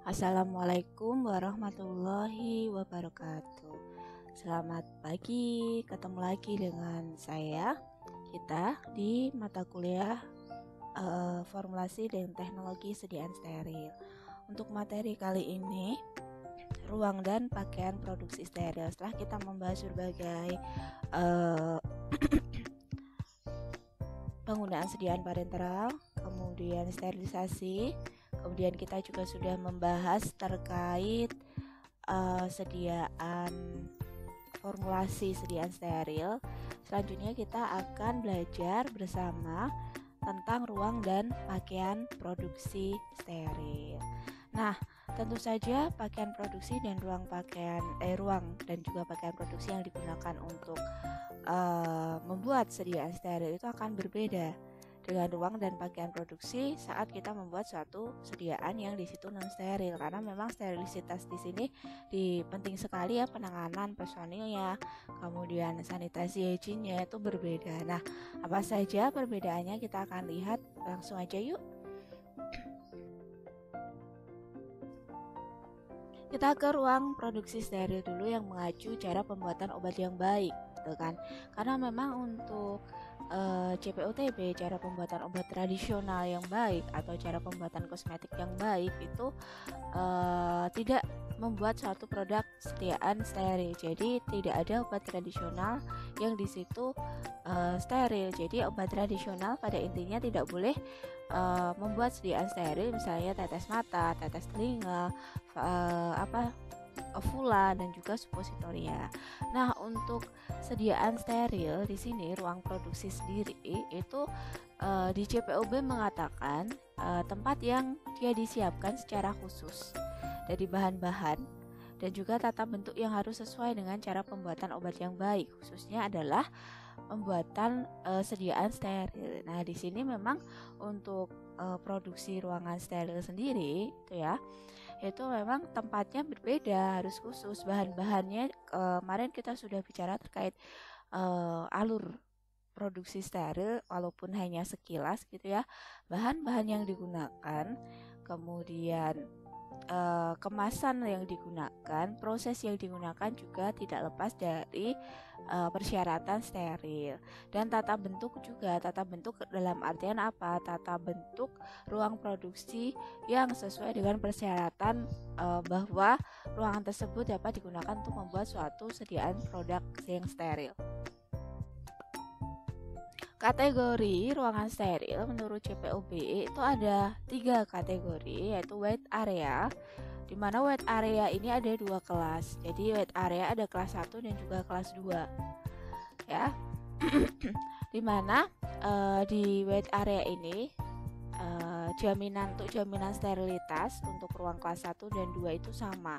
Assalamualaikum warahmatullahi wabarakatuh. Selamat pagi, ketemu lagi dengan kita di mata kuliah formulasi dan teknologi sediaan steril. Untuk materi kali ini, ruang dan pakaian produksi steril. Setelah kita membahas berbagai penggunaan sediaan parenteral, kemudian sterilisasi, kemudian kita juga sudah membahas terkait sediaan formulasi sediaan steril. Selanjutnya kita akan belajar bersama tentang ruang dan pakaian produksi steril. Nah, tentu saja pakaian produksi dan ruang dan juga pakaian produksi yang digunakan untuk membuat sediaan steril itu akan berbeda dengan ruang dan pakaian produksi saat kita membuat suatu sediaan yang di situ non steril, karena memang sterilitas di sini penting sekali ya, penanganan personilnya, kemudian sanitasi hygiene-nya itu berbeda. Nah, apa saja perbedaannya kita akan lihat langsung aja yuk. Kita ke ruang produksi steril dulu yang mengacu cara pembuatan obat yang baik, gitu kan? Karena memang untuk CPOTB, cara pembuatan obat tradisional yang baik atau cara pembuatan kosmetik yang baik itu tidak membuat suatu produk sediaan steril. Jadi tidak ada obat tradisional yang di situ steril. Jadi obat tradisional pada intinya tidak boleh membuat sediaan steril, misalnya tetes mata, tetes telinga, ofula dan juga suppositoria. Nah, untuk sediaan steril di sini ruang produksi sendiri itu di CPOB mengatakan tempat yang dia disiapkan secara khusus dari bahan-bahan dan juga tata bentuk yang harus sesuai dengan cara pembuatan obat yang baik, khususnya adalah pembuatan sediaan steril. Nah, di sini memang untuk produksi ruangan steril sendiri itu memang tempatnya berbeda, harus khusus. Bahan-bahannya kemarin kita sudah bicara terkait alur produksi steril, walaupun hanya sekilas gitu ya. Bahan-bahan yang digunakan, kemudian kemasan yang digunakan, proses yang digunakan juga tidak lepas dari persyaratan steril. Dan tata bentuk juga, tata bentuk dalam artian apa? Tata bentuk ruang produksi yang sesuai dengan persyaratan bahwa ruangan tersebut dapat digunakan untuk membuat suatu sediaan produk yang steril. Kategori ruangan steril menurut CPOB itu ada 3 kategori, yaitu wet area, di mana wet area ini ada 2 kelas. Jadi wet area ada kelas 1 dan juga kelas 2 ya. Dimana di wet area ini jaminan sterilitas untuk ruang kelas 1 dan 2 itu sama.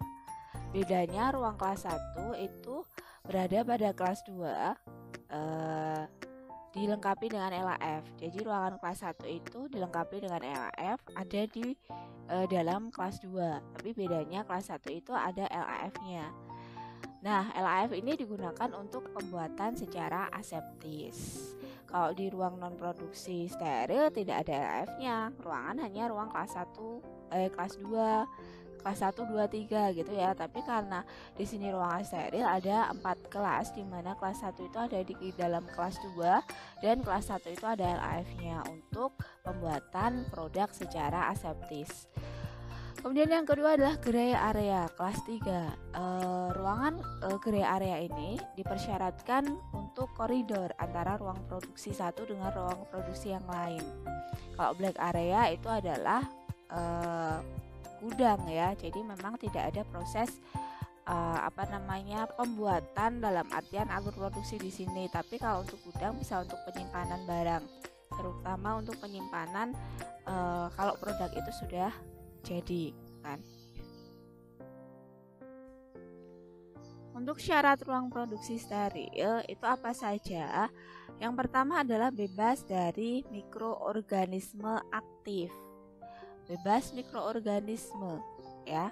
Bedanya ruang kelas 1 itu berada pada kelas 2 dilengkapi dengan LAF. Jadi ruangan kelas 1 itu dilengkapi dengan LAF ada di dalam kelas 2. Tapi bedanya kelas 1 itu ada LAF-nya. Nah, LAF ini digunakan untuk pembuatan secara aseptis. Kalau di ruang non produksi steril tidak ada LAF-nya. Ruangan hanya ruang kelas 1 kelas 2 kelas 1, 2, 3 gitu ya. Tapi karena di sini ruangan steril ada 4 kelas, di mana kelas 1 itu ada di dalam kelas 2 dan kelas 1 itu ada LAF-nya untuk pembuatan produk secara aseptis. Kemudian yang kedua adalah grey area kelas 3. Ruangan grey area ini dipersyaratkan untuk koridor antara ruang produksi satu dengan ruang produksi yang lain. Kalau black area itu adalah gudang ya, jadi memang tidak ada proses pembuatan dalam artian alur produksi di sini. Tapi kalau untuk gudang bisa untuk penyimpanan barang, terutama untuk penyimpanan kalau produk itu sudah jadi kan. Untuk syarat ruang produksi steril itu apa saja? Yang pertama adalah bebas dari mikroorganisme aktif. Bebas mikroorganisme ya.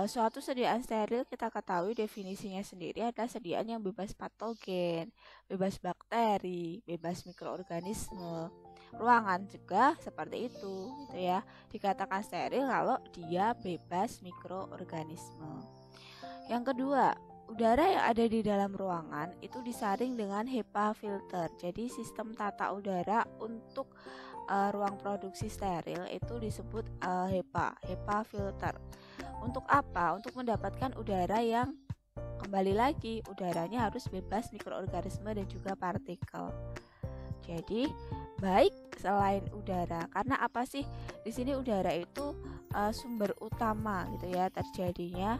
Suatu sediaan steril kita ketahui definisinya sendiri adalah sediaan yang bebas patogen, bebas bakteri, bebas mikroorganisme. ruangan juga seperti itu gitu ya. Dikatakan steril kalau dia bebas mikroorganisme. Yang kedua, udara yang ada di dalam ruangan itu disaring dengan HEPA filter. Jadi sistem tata udara untuk ruang produksi steril itu disebut HEPA filter. Untuk apa? Untuk mendapatkan udara yang, kembali lagi, udaranya harus bebas mikroorganisme dan juga partikel. Jadi baik selain udara, karena apa sih? Di sini udara itu sumber utama gitu ya terjadinya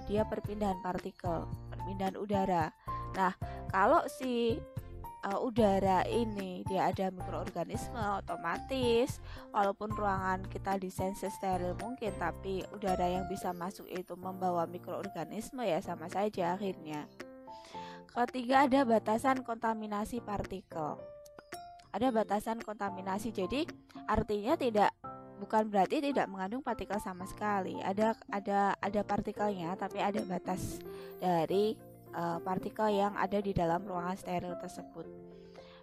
dia perpindahan partikel, perpindahan udara. Nah, kalau si udara ini dia ada mikroorganisme, otomatis walaupun ruangan kita desain steril mungkin, tapi udara yang bisa masuk itu membawa mikroorganisme ya sama saja akhirnya. Ketiga, ada batasan kontaminasi partikel. Ada batasan kontaminasi, jadi artinya bukan berarti tidak mengandung partikel sama sekali. Ada partikelnya, tapi ada batas dari partikel yang ada di dalam ruangan steril tersebut.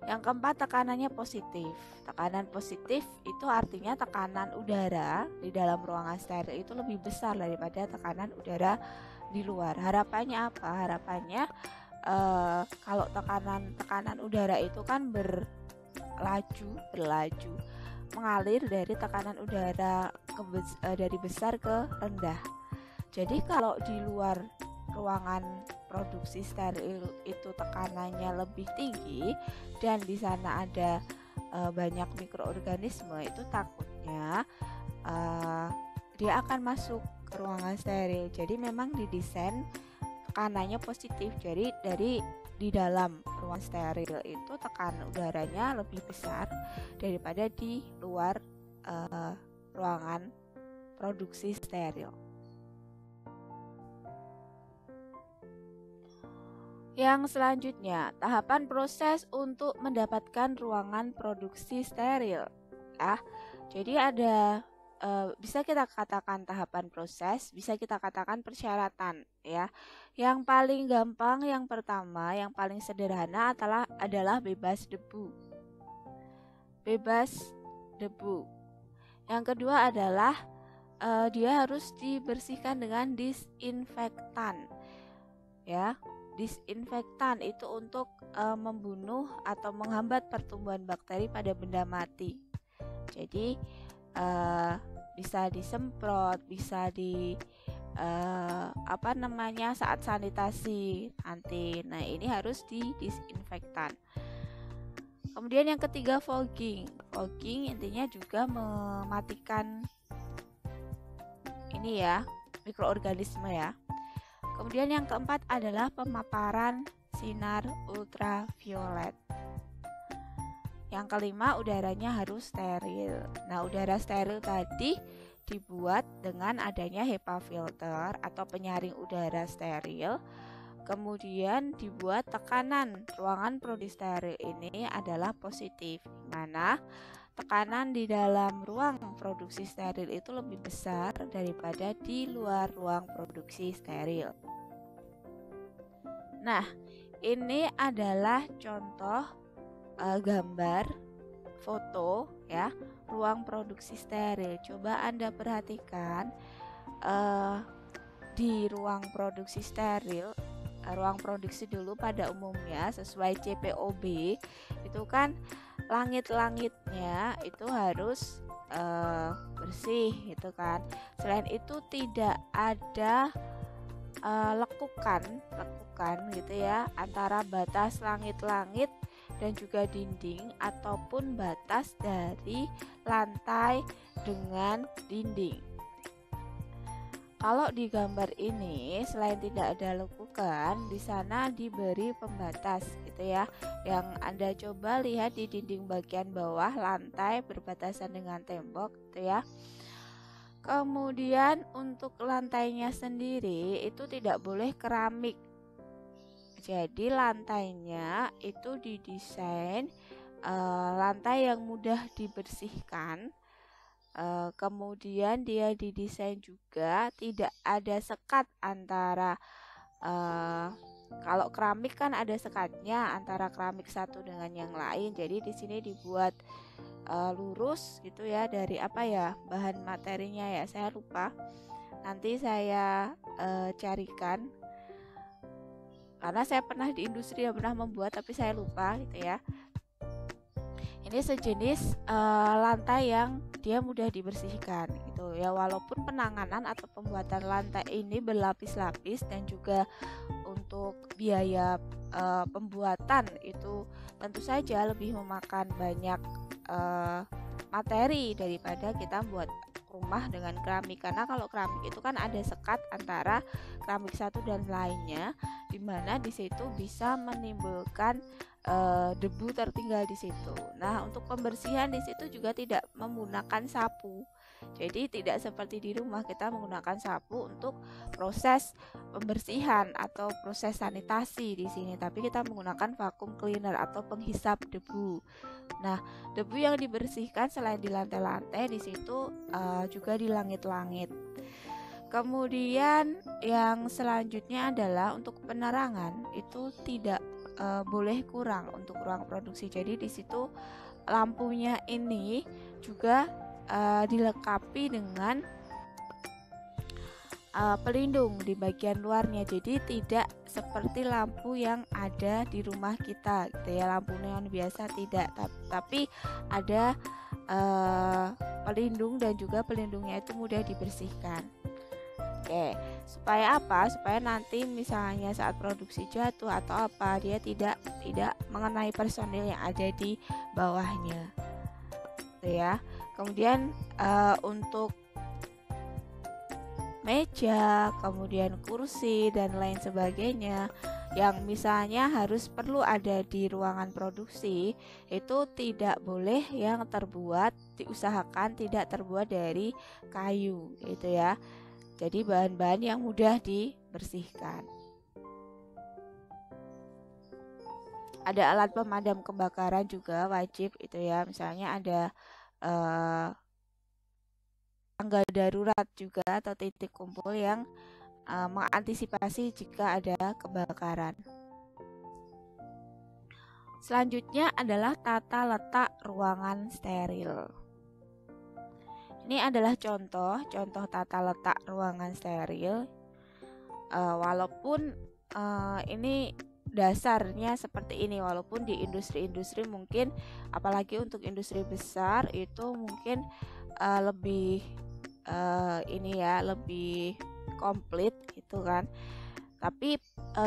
Yang keempat, tekanannya positif. Tekanan positif itu artinya tekanan udara di dalam ruangan steril itu lebih besar daripada tekanan udara di luar. Harapannya apa? Harapannya kalau tekanan udara itu kan berlaju mengalir dari tekanan udara dari besar ke rendah. Jadi kalau di luar ruangan produksi steril itu tekanannya lebih tinggi dan di sana ada banyak mikroorganisme, itu takutnya dia akan masuk ke ruangan steril. Jadi memang didesain tekanannya positif. Jadi di dalam ruang steril itu tekanan udaranya lebih besar daripada di luar ruangan produksi steril. Yang selanjutnya, tahapan proses untuk mendapatkan ruangan produksi steril. Jadi ada bisa kita katakan tahapan proses, bisa kita katakan persyaratan ya. Yang paling gampang, yang pertama, yang paling sederhana adalah bebas debu. Bebas debu. Yang kedua adalah dia harus dibersihkan dengan disinfektan. Ya. Disinfektan itu untuk membunuh atau menghambat pertumbuhan bakteri pada benda mati. Jadi bisa disemprot, bisa saat sanitasi nanti. Nah, ini harus didisinfektan. Kemudian yang ketiga, fogging. Fogging intinya juga mematikan ini ya, mikroorganisme ya. Kemudian yang keempat adalah pemaparan sinar ultraviolet. Yang kelima, udaranya harus steril. Nah, udara steril tadi dibuat dengan adanya HEPA filter atau penyaring udara steril. Kemudian dibuat tekanan ruangan produksi steril ini adalah positif, di mana tekanan di dalam ruang produksi steril itu lebih besar daripada di luar ruang produksi steril. Nah, ini adalah contoh gambar foto ya ruang produksi steril. Coba Anda perhatikan di ruang produksi steril, ruang produksi dulu pada umumnya sesuai CPOB itu kan langit-langitnya itu harus bersih gitu kan. Selain itu tidak ada lekukan gitu ya antara batas langit-langit dan juga dinding ataupun batas dari lantai dengan dinding. Kalau di gambar ini selain tidak ada lekukan, di sana diberi pembatas gitu ya. Yang Anda coba lihat di dinding bagian bawah lantai berbatasan dengan tembok gitu ya. Kemudian untuk lantainya sendiri itu tidak boleh keramik. Jadi lantainya itu didesain lantai yang mudah dibersihkan. Kemudian dia didesain juga tidak ada sekat antara Kalau keramik kan ada sekatnya antara keramik satu dengan yang lain. Jadi di sini dibuat lurus gitu ya, dari apa ya, bahan materinya ya saya lupa. Nanti saya carikan, karena saya pernah di industri yang pernah membuat tapi saya lupa gitu ya. Ini sejenis lantai yang dia mudah dibersihkan gitu ya, walaupun penanganan atau pembuatan lantai ini berlapis-lapis dan juga untuk biaya pembuatan itu tentu saja lebih memakan banyak materi daripada kita buat rumah dengan keramik. Karena kalau keramik itu kan ada sekat antara keramik satu dan lainnya, dimana di situ bisa menimbulkan debu tertinggal di situ. Nah, untuk pembersihan di situ juga tidak menggunakan sapu. Jadi tidak seperti di rumah kita menggunakan sapu untuk proses pembersihan atau proses sanitasi di sini, tapi kita menggunakan vacuum cleaner atau penghisap debu. Nah, debu yang dibersihkan selain di lantai-lantai, di situ juga di langit-langit. Kemudian yang selanjutnya adalah untuk penerangan itu tidak boleh kurang untuk ruang produksi. Jadi di situ lampunya ini juga dilengkapi dengan pelindung di bagian luarnya. Jadi tidak seperti lampu yang ada di rumah kita gitu ya, lampu neon biasa tidak, tapi ada pelindung dan juga pelindungnya itu mudah dibersihkan. Oke, supaya apa? Supaya nanti misalnya saat produksi jatuh atau apa, dia tidak mengenai personil yang ada di bawahnya. Gitu ya. Kemudian untuk meja, kemudian kursi dan lain sebagainya yang misalnya harus perlu ada di ruangan produksi, itu tidak boleh yang diusahakan tidak terbuat dari kayu gitu ya. Jadi bahan-bahan yang mudah dibersihkan. Ada alat pemadam kebakaran juga wajib itu ya. Misalnya ada tangga darurat juga atau titik kumpul yang mengantisipasi jika ada kebakaran. Selanjutnya adalah tata letak ruangan steril. Ini adalah contoh tata letak ruangan steril. Walaupun ini dasarnya seperti ini, walaupun di industri-industri mungkin, apalagi untuk industri besar itu mungkin lebih lebih komplit gitu kan. Tapi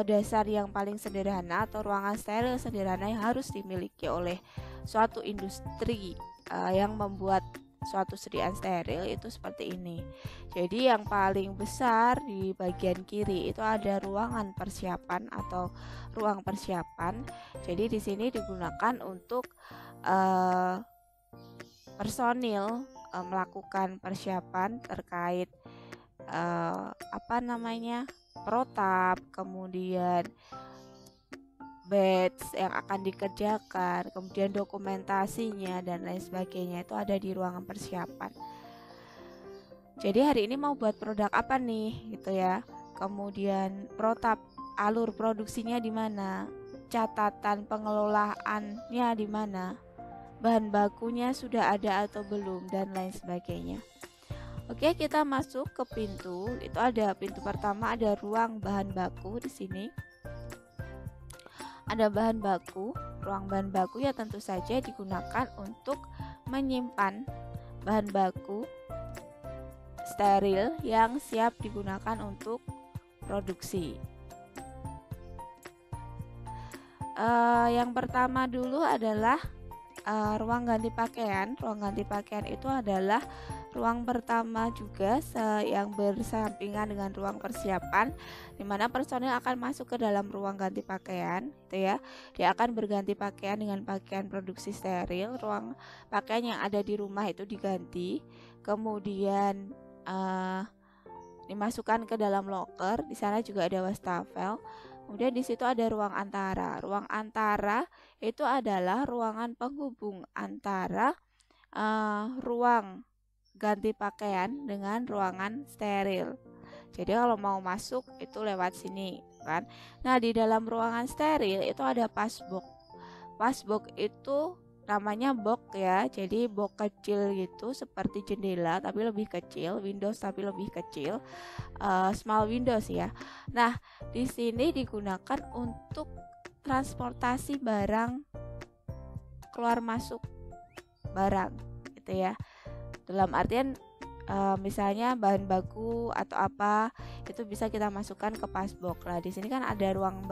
dasar yang paling sederhana atau ruangan steril sederhana yang harus dimiliki oleh suatu industri yang membuat suatu sediaan steril itu seperti ini. Jadi yang paling besar di bagian kiri itu ada ruangan persiapan atau ruang persiapan. Jadi di sini digunakan untuk personil melakukan persiapan terkait protap, kemudian batch yang akan dikerjakan, kemudian dokumentasinya dan lain sebagainya itu ada di ruangan persiapan. Jadi hari ini mau buat produk apa nih gitu ya. Kemudian protap, alur produksinya di mana, catatan pengelolaannya di mana, bahan bakunya sudah ada atau belum dan lain sebagainya. Oke, kita masuk ke pintu. Itu ada pintu pertama, ada ruang bahan baku di sini. Ada bahan baku. Ruang bahan baku ya tentu saja digunakan untuk menyimpan bahan baku steril yang siap digunakan untuk produksi. Yang pertama dulu adalah ruang ganti pakaian. Ruang ganti pakaian itu adalah ruang pertama juga yang bersampingan dengan ruang persiapan, di mana personil akan masuk ke dalam ruang ganti pakaian, gitu ya. Dia akan berganti pakaian dengan pakaian produksi steril. Ruang pakaian yang ada di rumah itu diganti, kemudian dimasukkan ke dalam loker. Di sana juga ada wastafel. Kemudian di situ ada ruang antara. Ruang antara itu adalah ruangan penghubung antara ruang ganti pakaian dengan ruangan steril. Jadi kalau mau masuk itu lewat sini. kan. Nah, di dalam ruangan steril itu ada passbox. Passbox itu namanya box ya, jadi box kecil gitu seperti jendela tapi lebih kecil, windows tapi lebih kecil, small windows ya. Nah, di sini digunakan untuk transportasi barang, keluar masuk barang gitu ya, dalam artian misalnya bahan baku atau apa itu bisa kita masukkan ke passbox. Nah, di sini kan ada ruang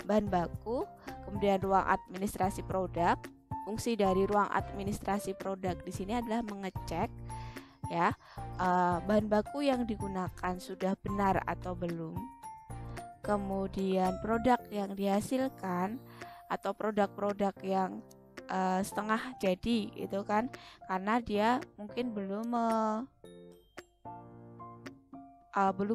bahan baku, kemudian ruang administrasi produk. Fungsi dari ruang administrasi produk di sini adalah mengecek ya, bahan baku yang digunakan sudah benar atau belum. Kemudian produk yang dihasilkan atau produk-produk yang setengah jadi itu kan, karena dia mungkin belum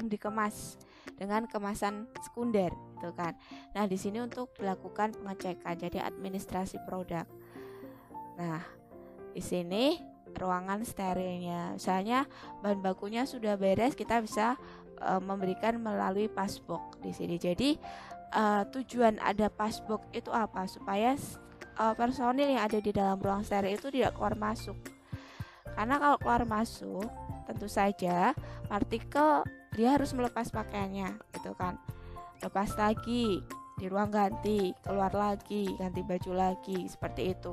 dikemas dengan kemasan sekunder gitu kan. Nah, di sini untuk dilakukan pengecekan, jadi administrasi produk. Nah, di sini ruangan sterilnya, misalnya bahan bakunya sudah beres, kita bisa memberikan melalui passbox di sini. Jadi tujuan ada passbox itu apa? Supaya personil yang ada di dalam ruang steril itu tidak keluar masuk. Karena kalau keluar masuk, tentu saja partikel dia harus melepas pakaiannya, gitu kan. Lepas lagi di ruang ganti, keluar lagi, ganti baju lagi, seperti itu.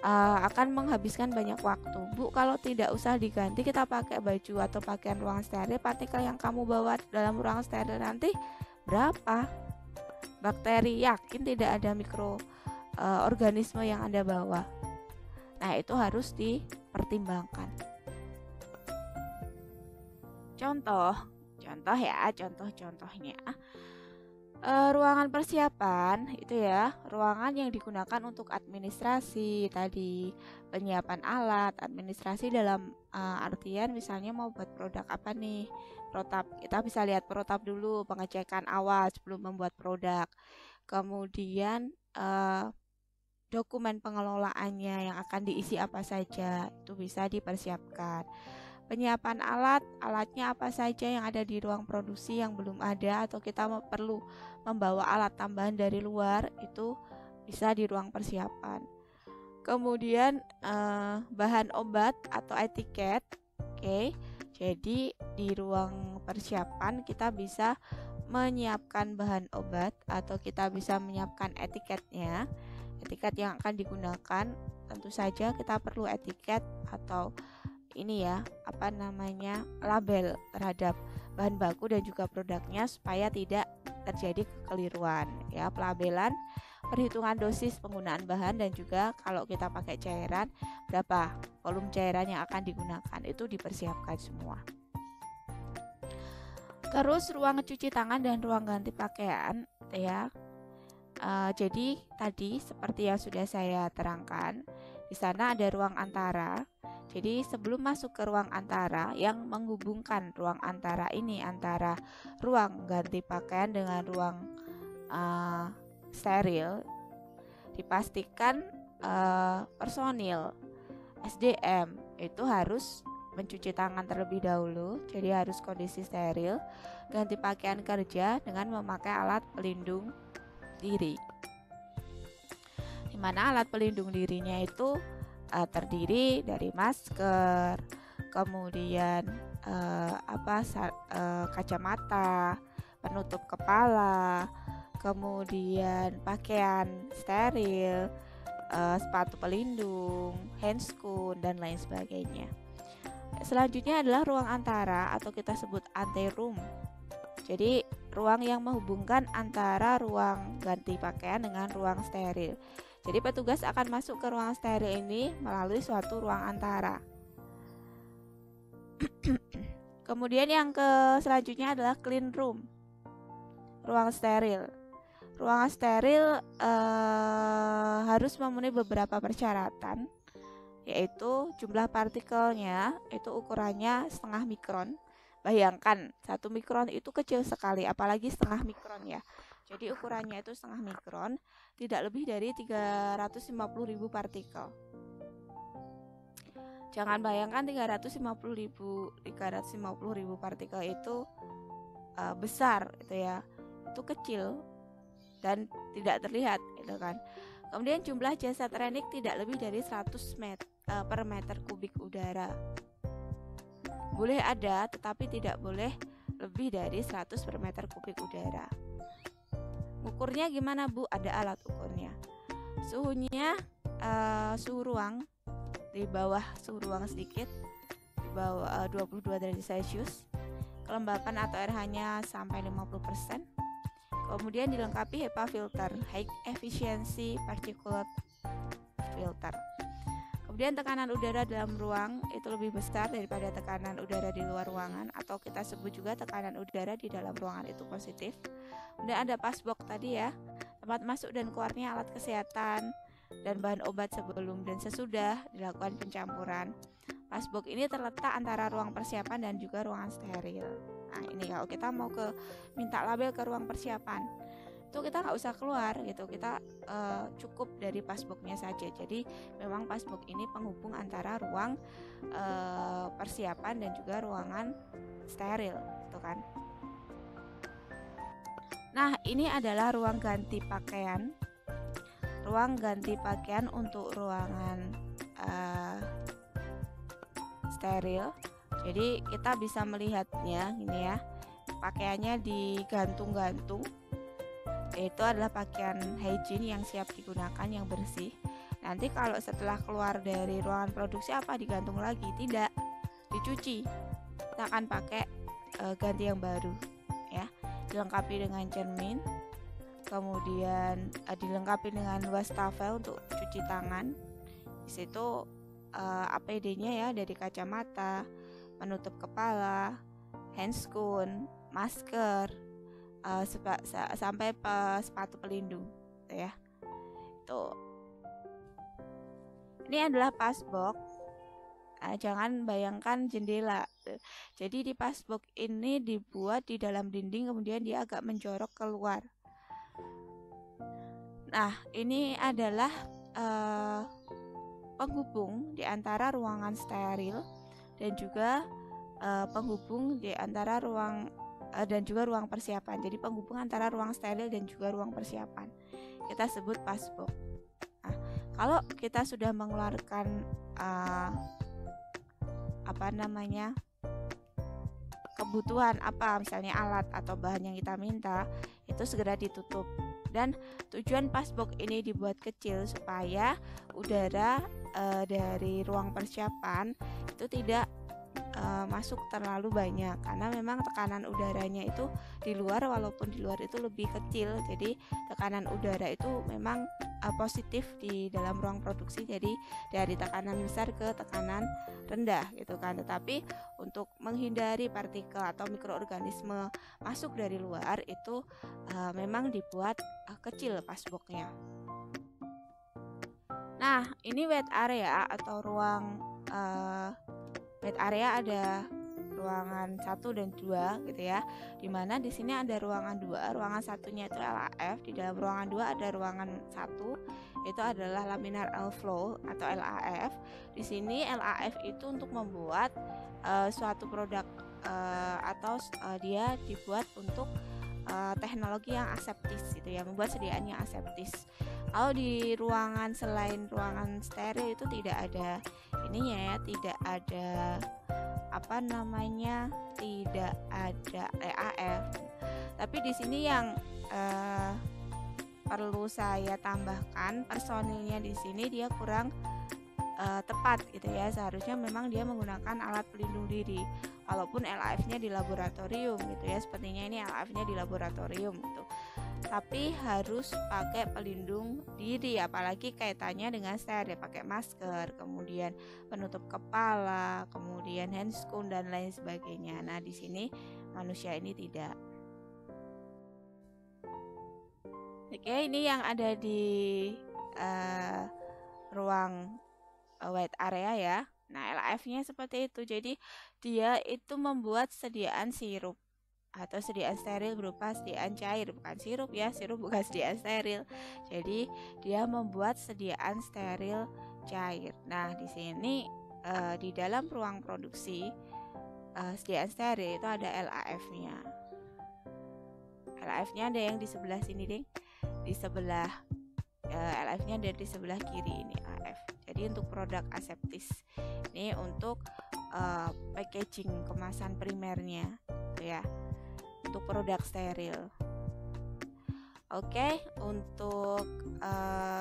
Akan menghabiskan banyak waktu. Bu, kalau tidak usah diganti, kita pakai baju atau pakaian ruang steril, partikel yang kamu bawa dalam ruang steril nanti berapa? Bakteri, yakin tidak ada mikroorganisme yang Anda bawa. Nah, itu harus dipertimbangkan. Contohnya. Ruangan persiapan itu ya, ruangan yang digunakan untuk administrasi tadi, penyiapan alat, administrasi dalam artian misalnya mau buat produk apa nih, protap, kita bisa lihat protap dulu, pengecekan awal sebelum membuat produk. Kemudian dokumen pengelolaannya yang akan diisi apa saja itu bisa dipersiapkan. Penyiapan alatnya apa saja yang ada di ruang produksi yang belum ada atau kita perlu membawa alat tambahan dari luar, itu bisa di ruang persiapan. Kemudian bahan obat atau etiket. Oke. Jadi di ruang persiapan kita bisa menyiapkan bahan obat atau kita bisa menyiapkan etiketnya. Etiket yang akan digunakan, tentu saja kita perlu etiket atau ini ya, label terhadap bahan baku dan juga produknya supaya tidak terjadi kekeliruan ya. Pelabelan, perhitungan dosis penggunaan bahan, dan juga kalau kita pakai cairan berapa volume cairan yang akan digunakan, itu dipersiapkan semua. Terus ruang cuci tangan dan ruang ganti pakaian ya. Jadi tadi seperti yang sudah saya terangkan, di sana ada ruang antara. Jadi sebelum masuk ke ruang antara yang menghubungkan ruang antara ini antara ruang ganti pakaian dengan ruang steril, dipastikan personil SDM itu harus mencuci tangan terlebih dahulu, jadi harus kondisi steril, ganti pakaian kerja dengan memakai alat pelindung diri. Dimana alat pelindung dirinya itu terdiri dari masker, kemudian kacamata, penutup kepala, kemudian pakaian steril, sepatu pelindung, handscoon, dan lain sebagainya. Selanjutnya adalah ruang antara atau kita sebut anteroom. Jadi ruang yang menghubungkan antara ruang ganti pakaian dengan ruang steril. Jadi petugas akan masuk ke ruang steril ini melalui suatu ruang antara. Kemudian yang selanjutnya adalah clean room, ruang steril. Ruang steril harus memenuhi beberapa persyaratan, yaitu jumlah partikelnya itu ukurannya 0,5 mikron. Bayangkan 1 mikron itu kecil sekali, apalagi 0,5 mikron ya. Jadi ukurannya itu 0,5 mikron, tidak lebih dari 350.000 partikel. Jangan bayangkan 350.000 partikel itu besar gitu ya, itu kecil dan tidak terlihat gitu kan. Kemudian jumlah jasad Rennik tidak lebih dari 100 per meter kubik udara. Boleh ada, tetapi tidak boleh lebih dari 100 per meter kubik udara. Ukurnya gimana Bu? Ada alat ukurnya. Suhunya suhu ruang di bawah suhu ruang sedikit, di bawah 22 derajat Celcius. Kelembapan atau RH-nya sampai 50%. Kemudian dilengkapi HEPA filter, High Efficiency Particulate Filter. Kemudian tekanan udara dalam ruang itu lebih besar daripada tekanan udara di luar ruangan, atau kita sebut juga tekanan udara di dalam ruangan itu positif. Kemudian ada passbox tadi ya, tempat masuk dan keluarnya alat kesehatan dan bahan obat sebelum dan sesudah dilakukan pencampuran. Passbox ini terletak antara ruang persiapan dan juga ruangan steril. Nah ini kalau kita mau minta label ke ruang persiapan, itu kita nggak usah keluar gitu, kita cukup dari passboxnya saja. Jadi memang passbox ini penghubung antara ruang persiapan dan juga ruangan steril gitu kan. Nah ini adalah ruang ganti pakaian. Ruang ganti pakaian untuk ruangan steril. Jadi kita bisa melihatnya ini ya, pakaiannya digantung-gantung. Itu adalah pakaian hygiene yang siap digunakan, yang bersih. Nanti kalau setelah keluar dari ruangan produksi apa digantung lagi? Tidak, dicuci. Kita akan pakai ganti yang baru ya. Dilengkapi dengan cermin, kemudian dilengkapi dengan wastafel untuk cuci tangan. Di situ APD-nya ya dari kacamata, penutup kepala, handscoon, masker, sampai sepatu pelindung gitu ya. Tuh. Ini adalah passbox. Jangan bayangkan jendela. Jadi di passbox ini dibuat di dalam dinding, kemudian dia agak menjorok keluar. Nah, ini adalah penghubung di antara ruangan steril dan juga penghubung di antara ruang dan juga ruang persiapan. Jadi penghubung antara ruang steril dan juga ruang persiapan kita sebut passbox. Nah, kalau kita sudah mengeluarkan kebutuhan misalnya alat atau bahan yang kita minta, itu segera ditutup. Dan tujuan passbox ini dibuat kecil supaya udara dari ruang persiapan itu tidak masuk terlalu banyak, karena memang tekanan udaranya itu di luar, walaupun di luar itu lebih kecil, jadi tekanan udara itu memang positif di dalam ruang produksi, jadi dari tekanan besar ke tekanan rendah gitu kan. Tetapi untuk menghindari partikel atau mikroorganisme masuk dari luar itu memang dibuat kecil passboxnya. Nah ini wet area atau ruang wet area, ada ruangan 1 dan 2 gitu ya. Dimana di sini ada ruangan 2, ruangan satunya itu LAF, di dalam ruangan 2 ada ruangan 1 itu adalah laminar air flow atau LAF. Di sini LAF itu untuk membuat suatu produk atau dia dibuat untuk teknologi yang aseptis gitu ya, membuat sediaan yang aseptis. Kalau di ruangan selain ruangan steril itu tidak ada ininya ya, tidak ada tidak ada EAF. Tapi di sini yang perlu saya tambahkan, personilnya di sini dia kurang tepat gitu ya. Seharusnya memang dia menggunakan alat pelindung diri, walaupun LAF-nya di laboratorium gitu ya. Sepertinya ini LAF-nya di laboratorium gitu. Tapi harus pakai pelindung diri, apalagi kaitannya dengan steril, pakai masker, kemudian penutup kepala, kemudian handscoon dan lain sebagainya. Nah, di sini manusia ini tidak. Oke, ini yang ada di ruang wet area ya. Nah, LAF-nya seperti itu. Jadi dia itu membuat sediaan sirup atau sediaan steril berupa sediaan cair, bukan sirup ya, sirup bukan sediaan steril. Jadi dia membuat sediaan steril cair. Nah di sini di dalam ruang produksi sediaan steril itu ada LAF-nya. LF-nya ada yang di sebelah sini, ding. Di sebelah LF-nya ada di sebelah kiri ini AF. Jadi untuk produk aseptis ini untuk packaging kemasan primernya, ya, untuk produk steril. Oke, untuk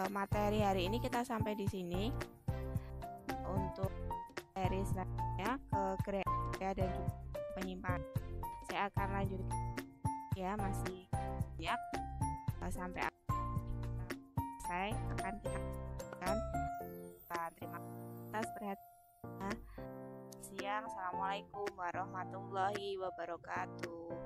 materi hari ini kita sampai di sini. Untuk materi selanjutnya ke gereja dan juga penyimpanan, saya akan lanjut, ya, masih banyak sampai selesai akan kita lakukan. Terima kasih atas perhatiannya. Siang, assalamualaikum warahmatullahi wabarakatuh.